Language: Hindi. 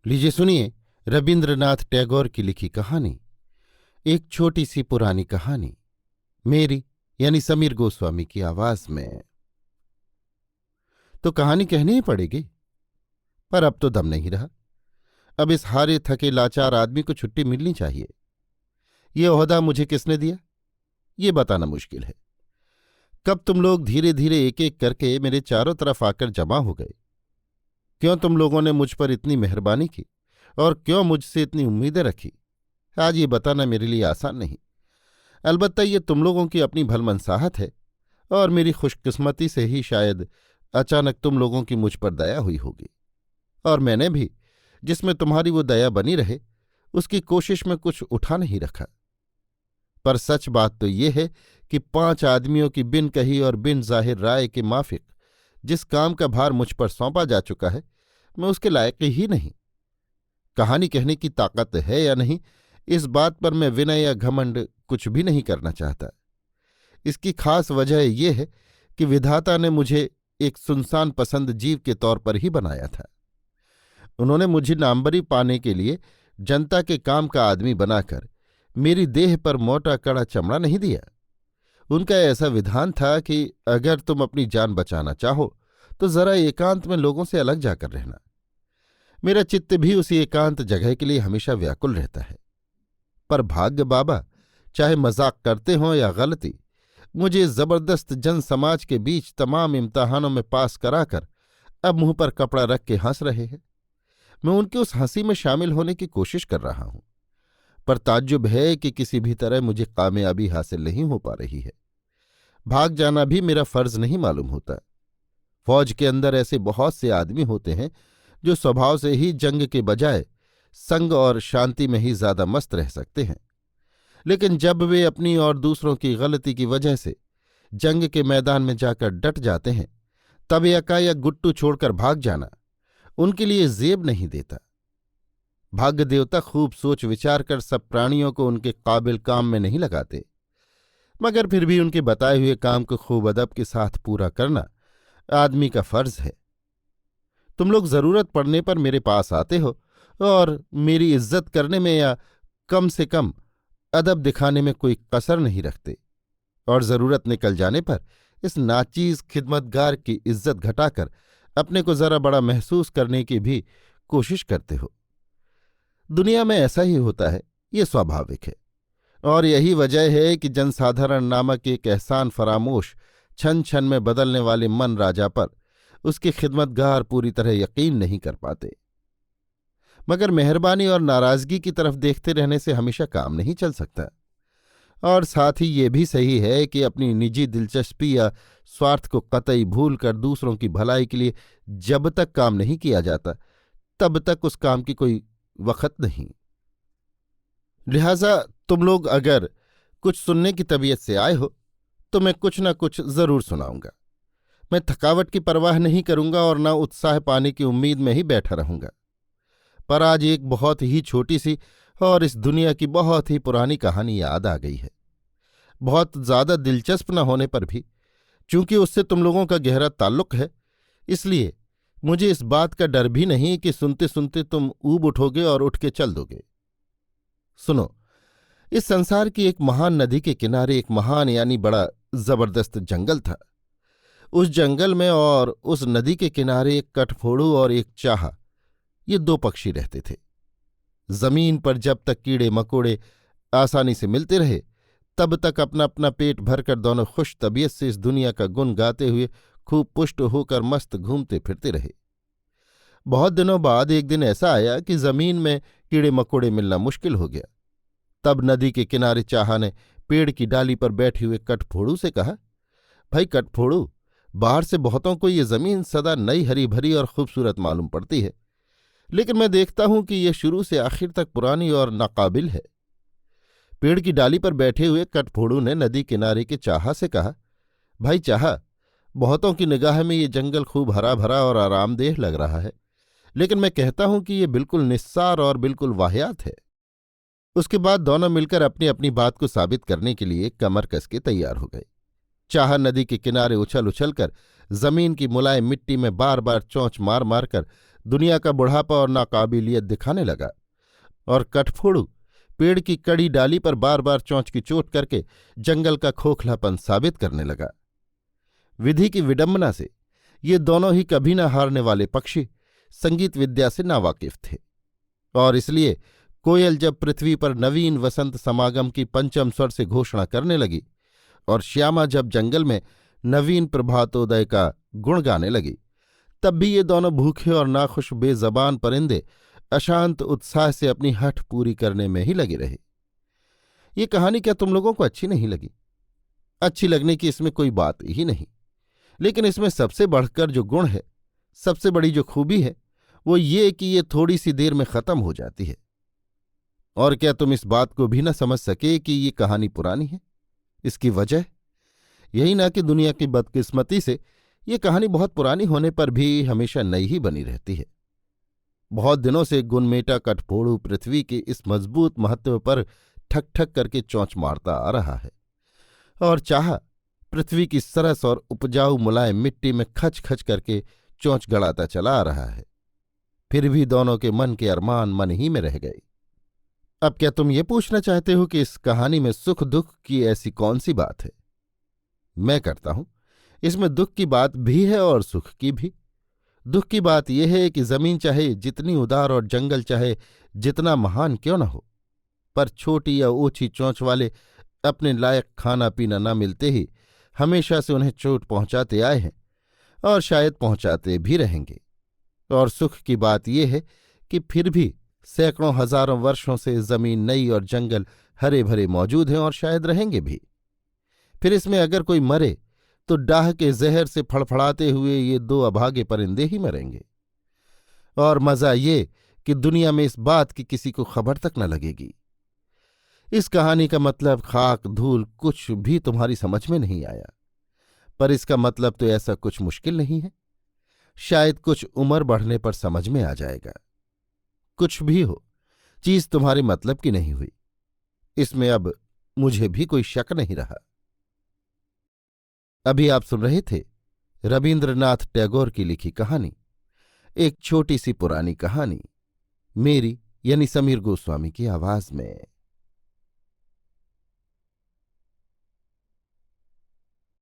लीजिए सुनिए रविन्द्रनाथ टैगोर की लिखी कहानी, एक छोटी सी पुरानी कहानी, मेरी यानी समीर गोस्वामी की आवाज में। तो कहानी कहनी ही पड़ेगी, पर अब तो दम नहीं रहा। अब इस हारे थके लाचार आदमी को छुट्टी मिलनी चाहिए। ये ओहदा मुझे किसने दिया, ये बताना मुश्किल है। कब तुम लोग धीरे धीरे एक एक करके मेरे चारों तरफ आकर जमा हो गए? क्यों तुम लोगों ने मुझ पर इतनी मेहरबानी की और क्यों मुझसे इतनी उम्मीदें रखी? आज ये बताना मेरे लिए आसान नहीं। अलबत्ता ये तुम लोगों की अपनी भलमनसाहत है और मेरी खुशकिस्मती से ही शायद अचानक तुम लोगों की मुझ पर दया हुई होगी। और मैंने भी, जिसमें तुम्हारी वो दया बनी रहे, उसकी कोशिश में कुछ उठा नहीं रखा। पर सच बात तो ये है कि 5 आदमियों की बिन कही और बिन जाहिर राय के माफिक जिस काम का भार मुझ पर सौंपा जा चुका है, मैं उसके लायक ही नहीं। कहानी कहने की ताकत है या नहीं, इस बात पर मैं विनय या घमंड कुछ भी नहीं करना चाहता। इसकी खास वजह यह है कि विधाता ने मुझे एक सुनसान पसंद जीव के तौर पर ही बनाया था। उन्होंने मुझे नामवरी पाने के लिए जनता के काम का आदमी बनाकर मेरी देह पर मोटा कड़ा चमड़ा नहीं दिया। उनका ऐसा विधान था कि अगर तुम अपनी जान बचाना चाहो तो जरा एकांत में लोगों से अलग जाकर रहना। मेरा चित्त भी उसी एकांत जगह के लिए हमेशा व्याकुल रहता है। पर भाग्य बाबा, चाहे मजाक करते हों या गलती, मुझे जबरदस्त जन समाज के बीच तमाम इम्तहानों में पास कराकर अब मुंह पर कपड़ा रख के हंस रहे हैं। मैं उनकी उस हंसी में शामिल होने की कोशिश कर रहा हूं, पर ताज्जुब है कि किसी भी तरह मुझे कामयाबी हासिल नहीं हो पा रही है। भाग जाना भी मेरा फर्ज नहीं मालूम होता। फौज के अंदर ऐसे बहुत से आदमी होते हैं जो स्वभाव से ही जंग के बजाय संग और शांति में ही ज्यादा मस्त रह सकते हैं, लेकिन जब वे अपनी और दूसरों की गलती की वजह से जंग के मैदान में जाकर डट जाते हैं, तब एकाएक गुट्टू छोड़कर भाग जाना उनके लिए जेब नहीं देता। भाग्य देवता खूब सोच विचार कर सब प्राणियों को उनके काबिल काम में नहीं लगाते, मगर फिर भी उनके बताए हुए काम को खूब अदब के साथ पूरा करना आदमी का फर्ज है। तुम लोग जरूरत पड़ने पर मेरे पास आते हो और मेरी इज्जत करने में या कम से कम अदब दिखाने में कोई कसर नहीं रखते, और जरूरत निकल जाने पर इस नाचीज खिदमतगार की इज्जत घटाकर अपने को जरा बड़ा महसूस करने की भी कोशिश करते हो। दुनिया में ऐसा ही होता है, ये स्वाभाविक है। और यही वजह है कि जनसाधारण नामक एक एहसान फरामोश क्षण क्षण में बदलने वाले मन राजा पर उसके खिदमतगार पूरी तरह यकीन नहीं कर पाते। मगर मेहरबानी और नाराजगी की तरफ देखते रहने से हमेशा काम नहीं चल सकता। और साथ ही ये भी सही है कि अपनी निजी दिलचस्पी या स्वार्थ को कतई भूल कर दूसरों की भलाई के लिए जब तक काम नहीं किया जाता, तब तक उस काम की कोई वक़्त नहीं। लिहाजा तुम लोग अगर कुछ सुनने की तबीयत से आए हो तो मैं कुछ न कुछ जरूर सुनाऊंगा। मैं थकावट की परवाह नहीं करूंगा और न उत्साह पाने की उम्मीद में ही बैठा रहूंगा। पर आज एक बहुत ही छोटी सी और इस दुनिया की बहुत ही पुरानी कहानी याद आ गई है। बहुत ज्यादा दिलचस्प न होने पर भी चूंकि उससे तुम लोगों का गहरा ताल्लुक है, इसलिए मुझे इस बात का डर भी नहीं कि सुनते सुनते तुम ऊब उठोगे और उठ के चल दोगे। सुनो, इस संसार की एक महान नदी के किनारे एक महान यानी बड़ा जबरदस्त जंगल था। उस जंगल में और उस नदी के किनारे एक कठफोड़ू और एक चाहा, ये 2 पक्षी रहते थे। जमीन पर जब तक कीड़े मकोड़े आसानी से मिलते रहे, तब तक अपना अपना पेट भरकर दोनों खुश तबीयत से इस दुनिया का गुण गाते हुए खूब पुष्ट होकर मस्त घूमते फिरते रहे। बहुत दिनों बाद एक दिन ऐसा आया कि जमीन में कीड़े मकोड़े मिलना मुश्किल हो गया। तब नदी के किनारे चाहा ने पेड़ की डाली पर बैठे हुए कठफोड़ू से कहा, भाई कठफोड़ू, बाहर से बहुतों को ये जमीन सदा नई हरी भरी और खूबसूरत मालूम पड़ती है, लेकिन मैं देखता हूं कि ये शुरू से आखिर तक पुरानी और नाकाबिल है। पेड़ की डाली पर बैठे हुए कठफोड़ू ने नदी किनारे के चाहा से कहा, भाई चाहा, बहुतों की निगाह में ये जंगल खूब हरा भरा और आरामदेह लग रहा है, लेकिन मैं कहता हूं कि ये बिल्कुल निस्सार और बिल्कुल वाहियात है। उसके बाद दोनों मिलकर अपनी अपनी बात को साबित करने के लिए कमर कस के तैयार हो गए। चाहा नदी के किनारे उछल उछल कर जमीन की मुलायम मिट्टी में बार बार चोंच मार मार कर दुनिया का बुढ़ापा और नाकाबिलियत दिखाने लगा, और कठफोड़ू पेड़ की कड़ी डाली पर बार बार चोंच की चोट करके जंगल का खोखलापन साबित करने लगा। विधि की विडंबना से ये दोनों ही कभी न हारने वाले पक्षी संगीत विद्या से नावाकिफ थे, और इसलिए कोयल जब पृथ्वी पर नवीन वसंत समागम की पंचम स्वर से घोषणा करने लगी और श्यामा जब जंगल में नवीन प्रभातोदय का गुण गाने लगी, तब भी ये दोनों भूखे और नाखुश बेजबान परिंदे अशांत उत्साह से अपनी हठ पूरी करने में ही लगे रहे। ये कहानी क्या तुम लोगों को अच्छी नहीं लगी? अच्छी लगने की इसमें कोई बात ही नहीं, लेकिन इसमें सबसे बढ़कर जो गुण है, सबसे बड़ी जो खूबी है, वो ये कि ये थोड़ी सी देर में खत्म हो जाती है। और क्या तुम इस बात को भी न समझ सके कि ये कहानी पुरानी है? इसकी वजह यही ना कि दुनिया की बदकिस्मती से ये कहानी बहुत पुरानी होने पर भी हमेशा नई ही बनी रहती है। बहुत दिनों से गुनमेटा कठफोड़ू पृथ्वी के इस मजबूत महत्व पर ठक ठक करके चोंच मारता आ रहा है, और चाह पृथ्वी की सरस और उपजाऊ मुलायम मिट्टी में खच खच करके चोंच गड़ाता चला आ रहा है। फिर भी दोनों के मन के अरमान मन ही में रह गए। अब क्या तुम ये पूछना चाहते हो कि इस कहानी में सुख दुख की ऐसी कौन सी बात है? मैं करता हूं, इसमें दुख की बात भी है और सुख की भी। दुख की बात यह है कि जमीन चाहे जितनी उदार और जंगल चाहे जितना महान क्यों न हो, पर छोटी या ओछी चोंच वाले अपने लायक खाना पीना न मिलते ही हमेशा से उन्हें चोट पहुंचाते आए हैं और शायद पहुंचाते भी रहेंगे। और सुख की बात यह है कि फिर भी सैकड़ों हजारों वर्षों से जमीन नई और जंगल हरे भरे मौजूद हैं और शायद रहेंगे भी। फिर इसमें अगर कोई मरे तो डाह के जहर से फड़फड़ाते हुए ये दो अभागे परिंदे ही मरेंगे। और मजा ये कि दुनिया में इस बात की किसी को खबर तक न लगेगी। इस कहानी का मतलब खाक धूल कुछ भी तुम्हारी समझ में नहीं आया, पर इसका मतलब तो ऐसा कुछ मुश्किल नहीं है। शायद कुछ उम्र बढ़ने पर समझ में आ जाएगा। कुछ भी हो, चीज तुम्हारे मतलब की नहीं हुई, इसमें अब मुझे भी कोई शक नहीं रहा। अभी आप सुन रहे थे रबीन्द्रनाथ टैगोर की लिखी कहानी एक छोटी सी पुरानी कहानी, मेरी यानी समीर गोस्वामी की आवाज में।